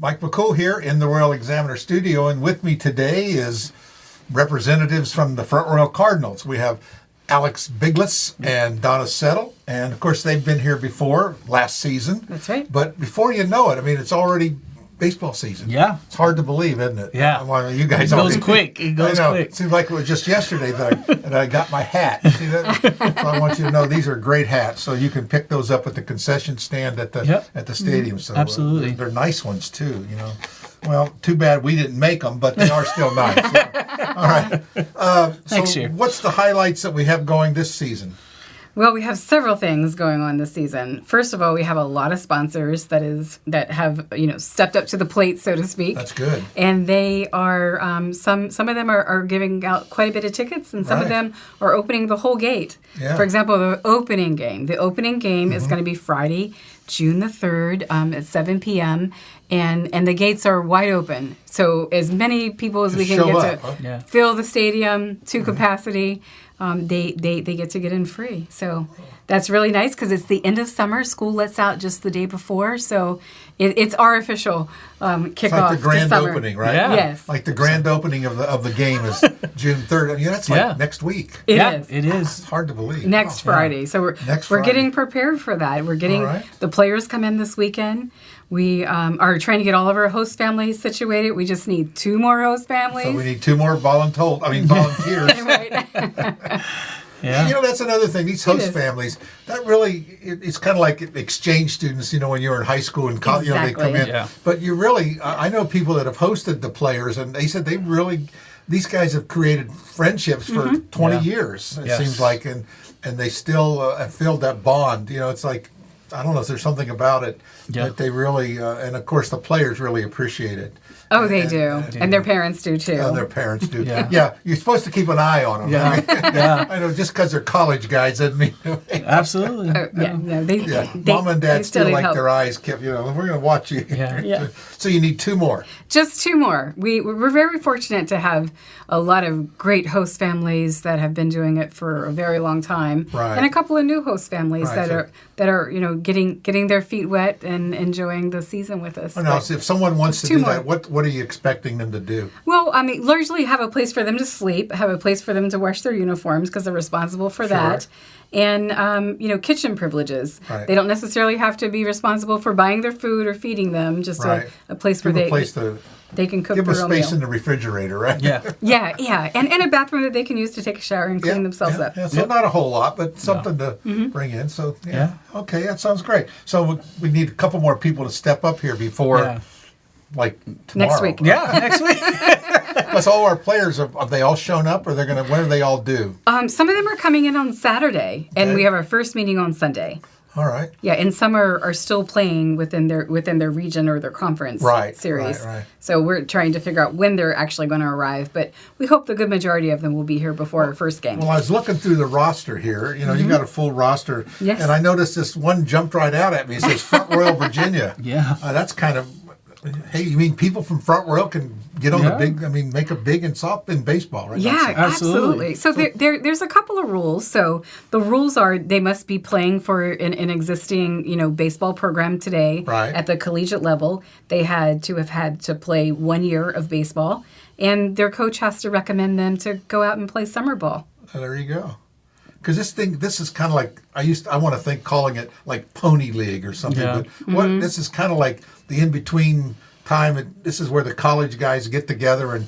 Mike McCool here in the Royal Examiner studio, and with me today is representatives from the Front Royal Cardinals. We have Alex Bigels and Donna, and of course they've been here before last season. That's right. But before you know it, I mean, it's already baseball season. Yeah. It's hard to believe, isn't it? Yeah. Well, you guys it goes already, quick. It goes I know. quick. It seems like it was just yesterday that I got my hat. See that? So I want you to know these are great hats. So you can pick those up at the concession stand at the stadium. So absolutely. They're nice ones too, you know. Well, too bad we didn't make them, but they are still nice. Yeah. All right. Next so year. What's the highlights that we have going this season? Well, we have several things going on this season. First of all, we have a lot of sponsors that have stepped up to the plate, so to speak. That's good. And they are some of them are giving out quite a bit of tickets, and some of them are opening the whole gate. Yeah. For example, the opening game. The opening game is going to be Friday, June the 3rd at 7 p.m. And the gates are wide open. So as many people as we can get to fill the stadium to capacity. They get to get in free. So that's really nice because it's the end of summer. School lets out just the day before. So it's our official kickoff It's like the grand to summer. opening, right? Yeah. Yes. Like the grand opening of the game is June 3rd. I mean, that's like next week. It is. It is. It's hard to believe. Next Friday. So we're getting prepared for that. We're getting the players come in this weekend. We are trying to get all of our host families situated. We just need 2 more host families. So we need 2 more volunteers. Right. You know, that's another thing. These host families, that really, it's kind of like exchange students, you know, when you were in high school and college, Exactly. they come in. Yeah. But you really, I know people that have hosted the players, and they said these guys have created friendships for 20 years, it seems like, and they still have filled that bond. You know, it's like, I don't know if there's something about it that they really, and of course the players really appreciate it. Oh, they do. And their parents do, too. Oh, their parents do. Yeah. You're supposed to keep an eye on them. Yeah. I know, just because they're college guys doesn't mean... Absolutely. Mom and Dad still like help. their eyes kept, we're going to watch you. Yeah. So you need 2 more. Just 2 more. We're very fortunate to have a lot of great host families that have been doing it for a very long time, and a couple of new host families that are getting their feet wet and enjoying the season with us. Now, so if someone wants to do that, what are you expecting them to do? Well, I mean, largely have a place for them to sleep, have a place for them to wash their uniforms because they're responsible for that. And, kitchen privileges. Right. They don't necessarily have to be responsible for buying their food or feeding them, just a place where they can cook give their them own space meal. in the refrigerator, right? Yeah. And a bathroom that they can use to take a shower and clean themselves up. So not a whole lot, but something to bring in. So, okay, that sounds great. So we need a couple more people to step up here before, like, tomorrow. Next week. Yeah, next week. Plus, all our players, have they all shown up, or when are they all due? Some of them are coming in on Saturday, and we have our first meeting on Sunday. All right. Yeah, and some are still playing within their region or their conference series. Right. So we're trying to figure out when they're actually going to arrive, but we hope the good majority of them will be here before our first game. Well, I was looking through the roster here. You know, you got a full roster. Yes. And I noticed this one jumped right out at me. It says Front Royal, Virginia. That's kind of... Hey, you mean people from Front Royal can get on the big, make a big in baseball, right? Yeah, absolutely. So there's a couple of rules. So the rules are they must be playing for an existing, baseball program today at the collegiate level. They had to play 1 year of baseball, and their coach has to recommend them to go out and play summer ball. Oh, there you go. Because this is kind of like, I want to think calling it like Pony League or something, but this is kind of like the in-between time, and this is where the college guys get together and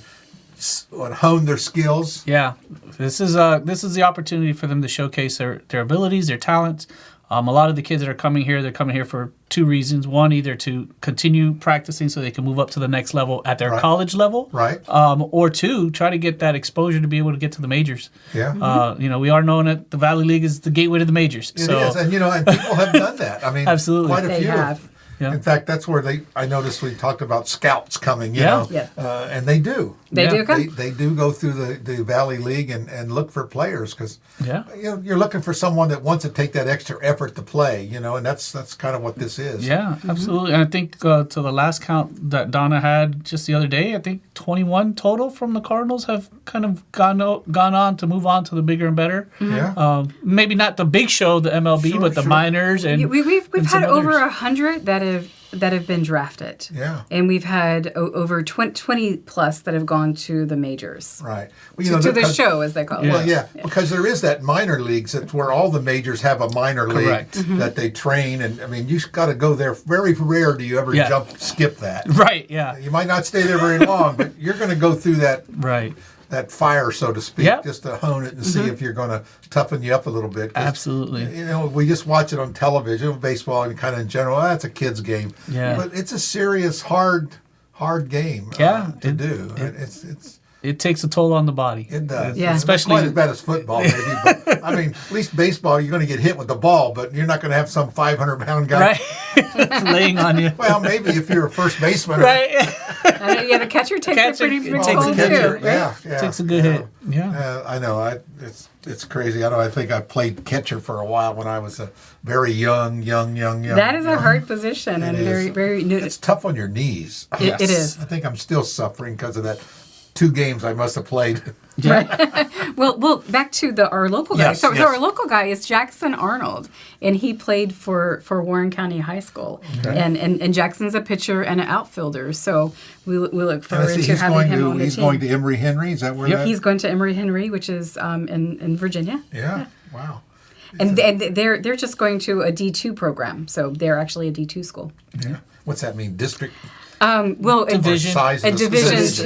hone their skills. Yeah, this is the opportunity for them to showcase their abilities, their talents. A lot of the kids that are coming here, they're coming here for 2 reasons. One, either to continue practicing so they can move up to the next level at their college level. Right. Or 2, try to get that exposure to be able to get to the majors. Yeah. We are known that the Valley League is the gateway to the majors. It is, and people have done that. I mean, absolutely. Quite a they few. Have. Yeah. In fact, that's where I noticed we talked about scouts coming, you know. And they do. They do come. They do go through the Valley League and look for players because you're looking for someone that wants to take that extra effort to play, and that's kind of what this is. Yeah, absolutely. And I think to the last count that Donna had just the other day, I think 21 total from the Cardinals have kind of gone on to move on to the bigger and better. Yeah. Maybe not the big show, the MLB, but the minors and we've had some over others. 100 that have that have been drafted. Yeah. And we've had over 20 plus that have gone to the majors. Right. Well, to the show, as they call it. Well, yeah, because there is that minor leagues that's where all the majors have a minor league that they train. And, I mean, you've got to go there. Very rare do you ever skip that. Right, yeah. You might not stay there very long, but you're going to go through that that fire, so to speak, just to hone it and see if you're going to toughen you up a little bit. Absolutely. You know, we just watch it on television, baseball and kind of in general, that's a kid's game. Yeah. But it's a serious, hard game to do. It takes a toll on the body. It does. Yeah. Especially not as bad as football, maybe. But, I mean, at least baseball, you're going to get hit with the ball, but you're not going to have some 500-pound guy laying on you. Well, maybe if you're a first baseman. Yeah, the catcher takes a pretty big toll too. Yeah. Takes a good hit. Yeah. I know. It's crazy. I think I played catcher for a while when I was a very young. That is a hard position and very new. It's tough on your knees. It is. I think I'm still suffering because of that 2 games I must have played. Right. well, back to our local guy. So our local guy is Jackson Arnold, and he played for Warren County High School. Okay. And Jackson's a pitcher and an outfielder. So we look forward to having him on the team. He's going to Emory Henry. Is that where? He's going to Emory Henry, which is in Virginia. Yeah. Wow. And they're just going to a D2 program. So they're actually a D2 school. Yeah. What's that mean? District? Division. Division 2.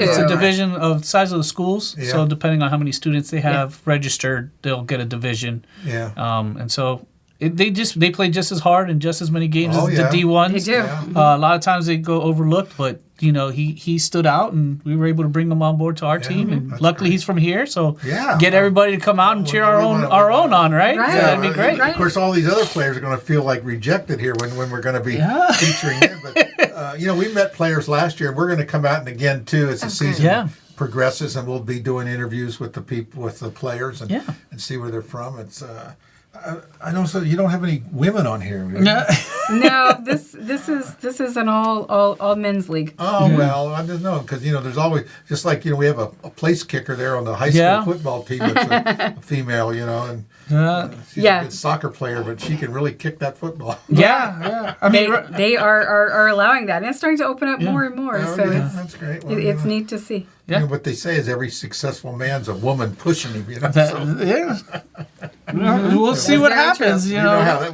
It's a division of size of the schools. Yeah. So depending on how many students they have registered, they'll get a division. Yeah. And so they play just as hard and just as many games as the D1s. They do. Yeah. A lot of times they go overlooked, but he stood out, and we were able to bring him on board to our team. And luckily, he's from here, so get everybody to come out and cheer our own on, right? Right. Yeah, that'd be great. Of course, all these other players are going to feel like rejected here when we're going to be featuring them. But we met players last year. We're going to come out and again too as the season progresses, and we'll be doing interviews with the people, with the players, and see where they're from. It's. I know. So you don't have any women on here. No, this is an all men's league. Oh well, I don't know because there's always just like we have a place kicker there on the high school football team that's a female, and she's a good soccer player, but she can really kick that football. Yeah. I mean, they are allowing that, and it's starting to open up more and more. So that's great. Well, it's neat to see. Yeah. What they say is every successful man's a woman pushing him. We'll see what happens. As you well know.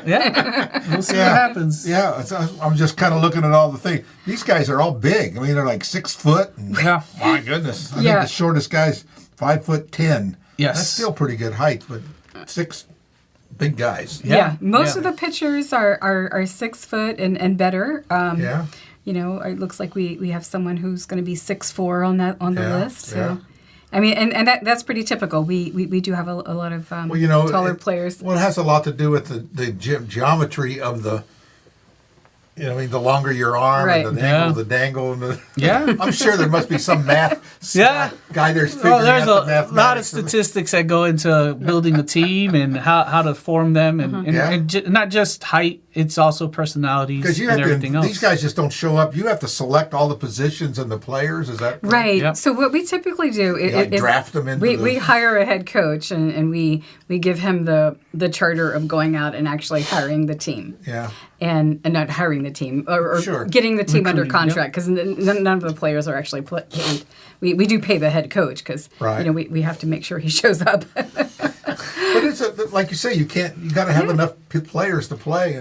Yeah. We'll see what happens. Yeah. I'm just kind of looking at all the things. These guys are all big. I mean, they're like 6 foot. And, my goodness. I think the shortest guy's 5'10". Yes. That's still pretty good height, but 6 big guys. Yeah. Most of the pitchers are 6 foot and better. It looks like we have someone who's going to be 6'4" on the list. So, I mean, and that's pretty typical. We do have a lot of taller players. Well, it has a lot to do with the geometry of the. The longer your arm and the dangle, and I'm sure there must be some math guy there's figuring out the mathematics. There's a lot of statistics that go into building a team and how to form them, and not just height. It's also personalities and everything else. These guys just don't show up. You have to select all the positions and the players. Is that right? Yep. So what we typically do is draft them into we hire a head coach and we give him the charter of going out and actually hiring the team. Yeah. And not hiring the team or getting the team under contract because none of the players are actually paid. We do pay the head coach because we have to make sure he shows up. But it's like you say, you got to have enough players to play.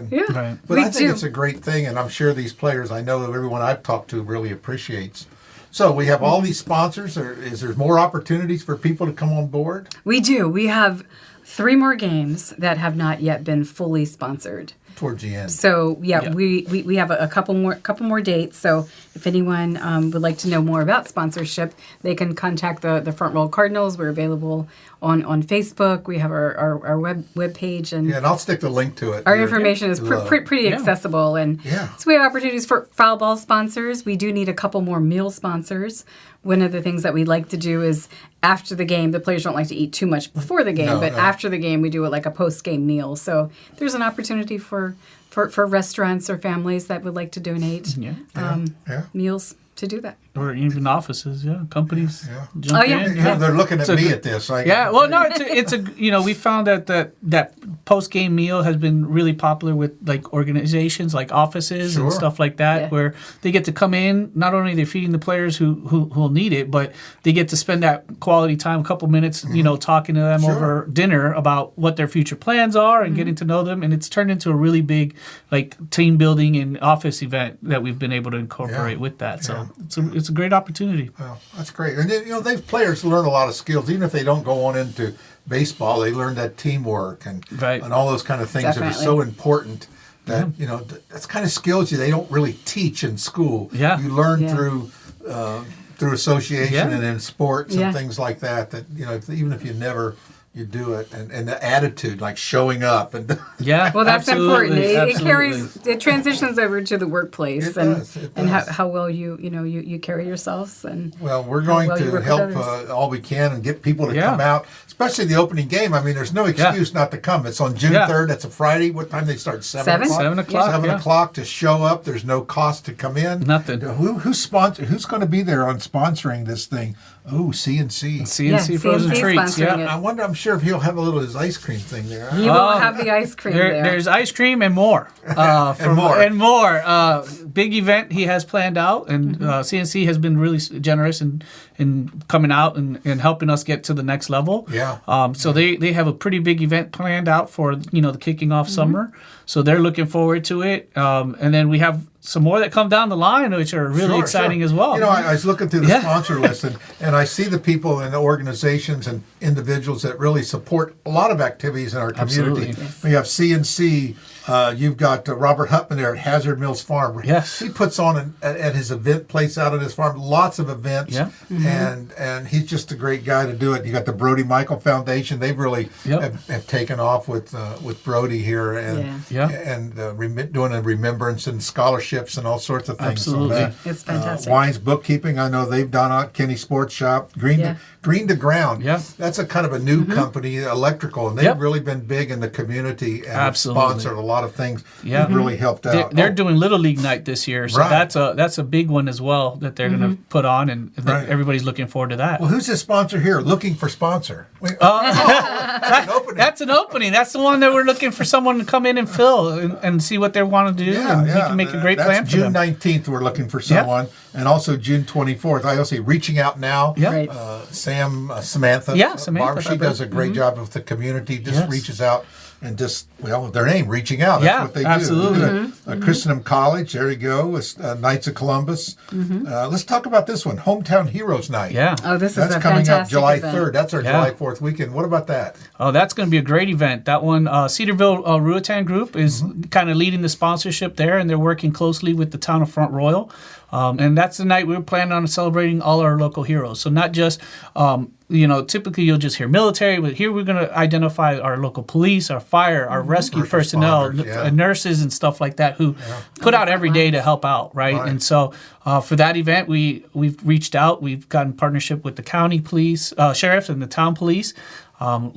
But I think it's a great thing, and I'm sure these players, I know that everyone I've talked to really appreciates. So we have all these sponsors. Is there more opportunities for people to come on board? We do. We have 3 more games that have not yet been fully sponsored. Towards the end. So we have a couple more dates. So if anyone would like to know more about sponsorship, they can contact the Front Row Cardinals. We're available on Facebook. We have our web page, and I'll stick the link to it. Our information is pretty accessible, and so we have opportunities for foul ball sponsors. We do need a couple more meal sponsors. One of the things that we like to do is after the game, the players don't like to eat too much before the game, but after the game, we do it like a post-game meal. So there's an opportunity for restaurants or families that would like to donate meals to do that. Or even offices, companies. Yeah. Jump in. They're looking at me at this. Well, no, it's a we found that post game meal has been really popular with like organizations, like offices and stuff like that, where they get to come in. Not only they're feeding the players who'll need it, but they get to spend that quality time, a couple minutes, talking to them over dinner about what their future plans are and getting to know them. And it's turned into a really big like team building and office event that we've been able to incorporate with that. So it's a great opportunity. Well, that's great. And then, these players learn a lot of skills, even if they don't go on into baseball. They learn that teamwork and all those kind of things that are so important. That that's kind of skills they don't really teach in school. Yeah. You learn through association and in sports and things like that. That even if you do it, and the attitude, like showing up, and well, that's important. Absolutely. It transitions over to the workplace, It and does. how well you carry yourselves, and well, we're going to help all we can and get people to come out, especially the opening game. I mean, there's no excuse not to come. It's on June 3rd. That's a Friday. What time they start? 7 o'clock. 7 o'clock. 7 o'clock to show up. There's no cost to come in. Nothing. Who's going to be there on sponsoring this thing? Oh, CNC. CNC frozen treats. I wonder. I'm sure if he'll have a little of his ice cream thing there. He will have the ice cream there. There's ice cream and more. And more. Big event he has planned out, and CNC has been really generous in coming out and helping us get to the next level. Yeah. So they have a pretty big event planned out for the kicking off summer. So they're looking forward to it. And then we have some more that come down the line, which are really exciting as well. I was looking through the sponsor list, and I see the people and the organizations and individuals that really support a lot of activities in our community. Yes. We have CNC. You've got Robert Hutman there at Hazard Mills Farm. Yes. He puts on at his event place out at his farm lots of events. Yeah. And he's just a great guy to do it. You got the Brody Michael Foundation. They've really have taken off with Brody here and doing a remembrance and scholarships and all sorts of things. Absolutely. So It's fantastic. Wines Bookkeeping. I know they've done out Kenny Sports Shop. Green to Ground. Yeah. That's a kind of a new company, electrical, and they've really been big in the community and have sponsored a lot of things. Yeah. Really helped out. They're doing Little League Night this year, so that's a big one as well that they're going to put on, and everybody's looking forward to that. Well, who's the sponsor here? Looking for sponsor. That's an opening. That's an opening. That's the one that we're looking for someone to come in and fill and see what they want to do, and we can make a great plan for them. June 19th, we're looking for someone, and also June 24th. I also see Reaching Out Now. Samantha. Samantha. She does a great job with the community. Just reaches out and their name, Reaching Out. That's what they do. Absolutely. Christendom College. There you go. It's, Knights of Columbus. Let's talk about this one, Hometown Heroes Night. Yeah. Oh, this That's is a coming up fantastic July event. 3rd. That's our July 4th weekend. What about that? Oh, that's going to be a great event. That one, Cedarville Ruatan Group is kind of leading the sponsorship there, and they're working closely with the town of Front Royal. And that's the night we're planning on celebrating all our local heroes. So not just, typically you'll just hear military, but here we're going to identify our local police, our fire, our rescue personnel, nurses and stuff like that who put out every day to help out, right? And so for that event, we've reached out. We've gotten partnership with the county police, sheriffs and the town police.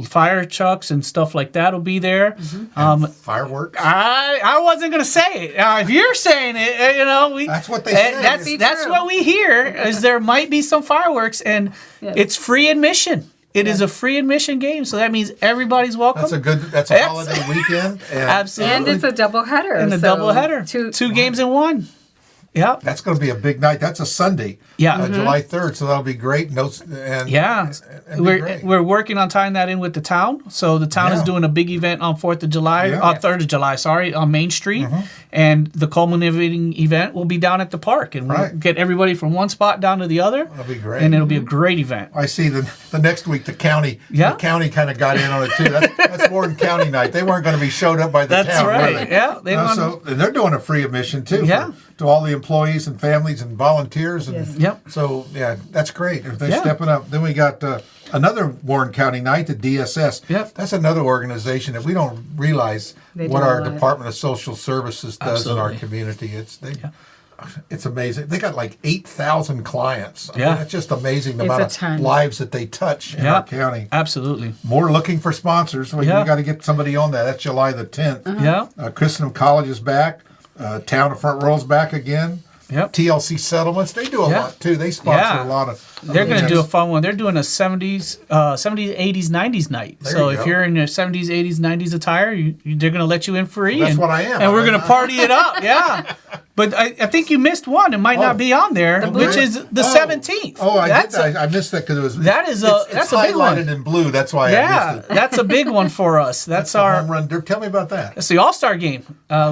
Fire trucks and stuff like that will be there. Fireworks? I wasn't going to say it. If you're saying it, that's what they say. That's what we hear, is there might be some fireworks, and it's free admission. It is a free admission game, so that means everybody's welcome. That's a holiday weekend. Absolutely. And it's a doubleheader. Two games in one. Yeah, that's going to be a big night. That's a Sunday. Yeah, July 3rd. So that'll be great. We're working on tying that in with the town. So the town is doing a big event on 4th of July, 3rd of July, on Main Street, and the culminating event will be down at the park, and we'll get everybody from one spot down to the other. That'll be great, and it'll be a great event. I see the next week the county kind of got in on it too. That's Warden County night. They weren't going to be showed up by the town. That's right. Yeah, and they're doing a free admission too. To all the employees and families and volunteers. And so, that's great. If they're stepping up. Then we got another Warren County night, the DSS. That's another organization that we don't realize what our Department of Social Services does in our community. It's amazing. They got like 8,000 clients. I mean, it's just amazing the amount of lives that they touch in our county. Absolutely. More looking for sponsors. We got to get somebody on that. That's July the 10th. Yeah. Christendom College is back. Town of Front Royal's back again. TLC Settlements. They do a lot too. They sponsor a lot of. They're going to do a fun one. They're doing a 70s, 80s, 90s night. So if you're in your 70s, 80s, 90s attire, they're going to let you in free. That's what I am. And we're going to party it up. Yeah. But I think you missed one. It might not be on there, which is the 17th. Oh, I missed that because it was. That's a big one. Highlighted in blue. That's why I missed it. That's a big one for us. That's our home run. Tell me about that. It's the AllStar Game.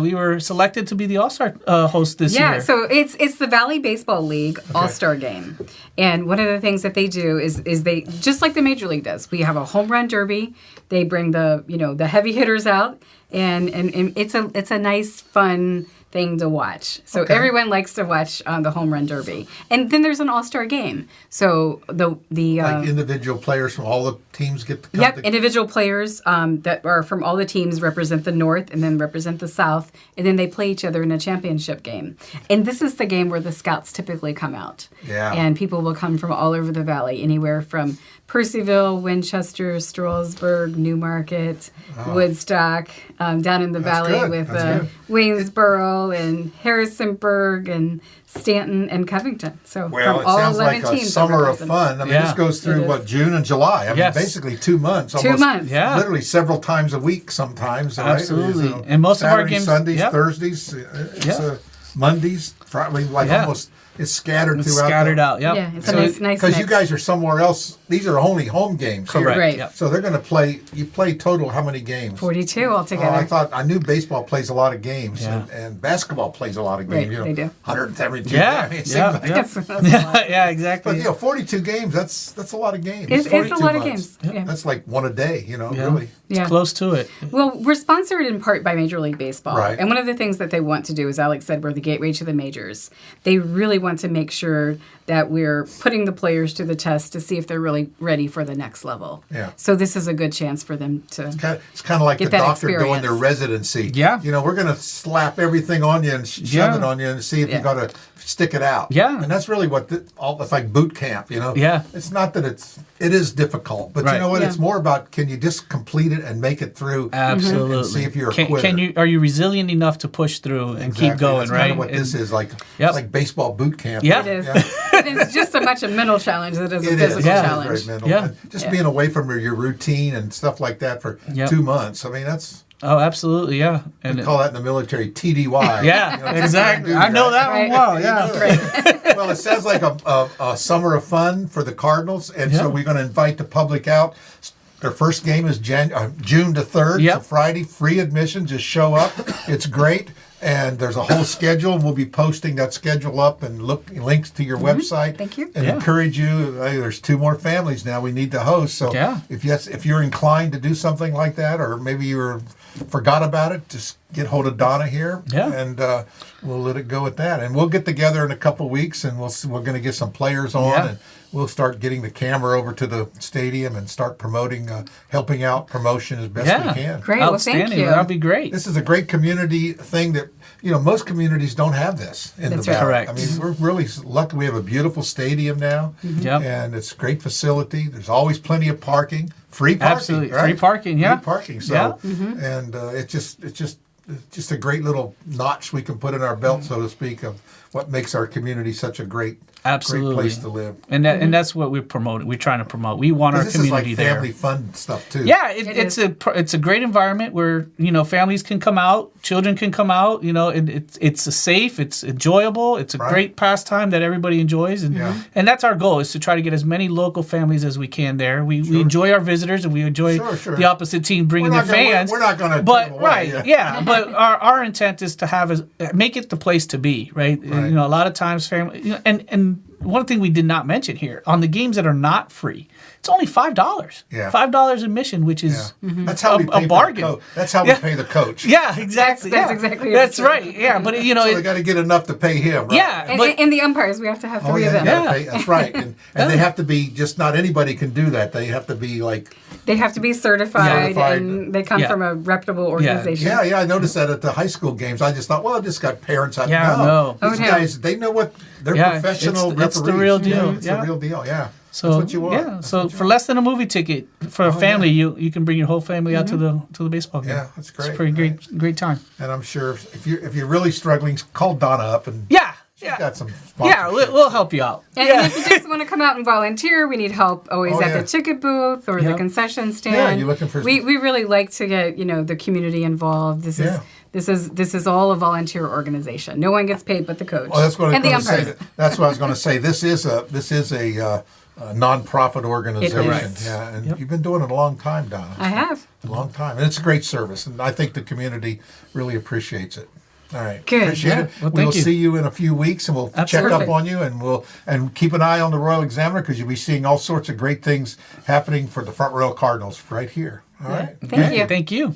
We were selected to be the AllStar host this year. Yeah, so it's the Valley Baseball League AllStar Game, and one of the things that they do is they, just like the Major League does, we have a home run derby. They bring the heavy hitters out, and it's a nice fun thing to watch. So everyone likes to watch the home run derby, and then there's an AllStar Game. So the like individual players from all the teams get to come. Yep, individual players that are from all the teams represent the North and then represent the South, and then they play each other in a championship game. And this is the game where the scouts typically come out. Yeah. And people will come from all over the valley, anywhere from Percyville, Winchester, Strasburg, Newmarket, Woodstock, down in the valley with Waynesboro and Harrisonburg and Stanton and Covington. So from all sounds 11 like a teams. summer of fun. I mean, this goes through June and July. I mean, basically 2 months. 2 months. Yeah. Literally several times a week sometimes. Absolutely. Right? And most Saturdays, of our games, Sundays, Thursdays, Mondays, probably almost. It's scattered throughout. Scattered out. Yep. Yeah, it's a nice mix. Because you guys are somewhere else. These are only home games. Correct. Right. Yep. So they're going to play. You play total how many games? 42 altogether. I knew baseball plays a lot of games, and basketball plays a lot of games. Right, they do. 172. Yeah. games. That's a lot. Yeah, exactly. But 42 games. That's a lot of games. It's a 42 lot of months. games. Yeah. That's like one a day. Really. It's close to it. Well, we're sponsored in part by Major League Baseball. Right. And one of the things that they want to do, as Alex said, we're the gateway to the majors. They really want to make sure that we're putting the players to the test to see if they're really ready for the next level. Yeah. So this is a good chance for them to It's kind of like the that doctor doing experience. their residency. Yeah. We're going to slap everything on you and shove it on you and see if you're going to stick it out. Yeah. And that's really what it's like boot camp, Yeah. It's not that it is difficult, but you know what? Yeah. It's more about can you just complete it and make it through. Absolutely. And see if you're a quitter. Are you resilient enough to push through and keep going, That's right? kind of what this is like. It's like baseball boot camp. Yeah. It is. Yeah. It is just as much a mental challenge as it is a physical challenge. It is very mental. Yeah. And just being away from your routine and stuff like that for 2 months. I mean, that's... Oh, absolutely, yeah. And we call that in the military TDY. Yeah, exactly. I know that one well. Yeah. Well, it sounds like a summer of fun for the Cardinals, and so we're going to invite the public out. Their first game is June the 3rd. Yep. So Friday, free admission. Just show up. It's great. And there's a whole schedule. We'll be posting that schedule up and links to your website. Thank you. And encourage you. Hey, there's 2 more families now we need to host. So if you're inclined to do something like that, or maybe you forgot about it, just get hold of Donna here. Yeah. And we'll let it go at that. And we'll get together in a couple of weeks, and we're going to get some players on. Yeah. And we'll start getting the camera over to the stadium and start promoting, helping out promotion as best we can. Great. Well, thank you. That'd be great. This is a great community thing that, most communities don't have this in the valley. Correct. I mean, we're really lucky. We have a beautiful stadium now, and it's a great facility. There's always plenty of parking, free parking. Absolutely. Right? Free parking, yeah. Free parking. So, and it's just a great little notch we can put in our belt, so to speak, of what makes our community such a great place to live. And that's what we're promoting. We're trying to promote. We want our community there. This is like family fun stuff too. Yeah, it's a great environment where families can come out, children can come out. It's safe, it's enjoyable, it's a great pastime that everybody enjoys, and that's our goal, is to try to get as many local families as we can there. We enjoy our visitors, and we enjoy the opposite team bringing their fans. We're not going to, but but our intent is to make it the place to be, right? A lot of times family and one thing we did not mention here, on the games that are not free, it's only $5. Yeah. $5 admission, which is that's how we pay a bargain. That's how we pay the coach. Yeah, exactly. That's exactly what That's right. Yeah, but so they got to get enough to pay him. Right? Yeah, and the umpires, we have to have 3 of them. That's right. And they have to be not anybody can do that. They have to be like. They have to be certified. And they come from a reputable organization. Yeah. I noticed that at the high school games. I just thought, well, I've just got parents. No. These guys, they know what they're professional referees. It's the real deal. It's the real deal. Yeah. So that's what you want. Yeah. So for less than a movie ticket for a family, you can bring your whole family out to the baseball game. Yeah, that's great. It's a pretty great time. And I'm sure if you're really struggling, call Donna up and She's got some Yeah, we'll help you out. And if you just want to come out and volunteer, we need help always at the ticket booth or the concession stand. Yeah, you're looking for. We really like to get the community involved. This is all a volunteer organization. No one gets paid but the coach. Well, that's what I was and going the to umpires. say. That's what I was going to say. This is a non-profit organization. It is. Yeah, and you've been doing it a long time, Donna. I have. A long time, and it's a great service, and I think the community really appreciates it. All right, good. Appreciate it. Well, we'll thank you. see you in a few weeks, and we'll check up on you, and keep an eye on the Royal Examiner because you'll be seeing all sorts of great things happening for the Front Row Cardinals right here. All right, Thank you. Thank you.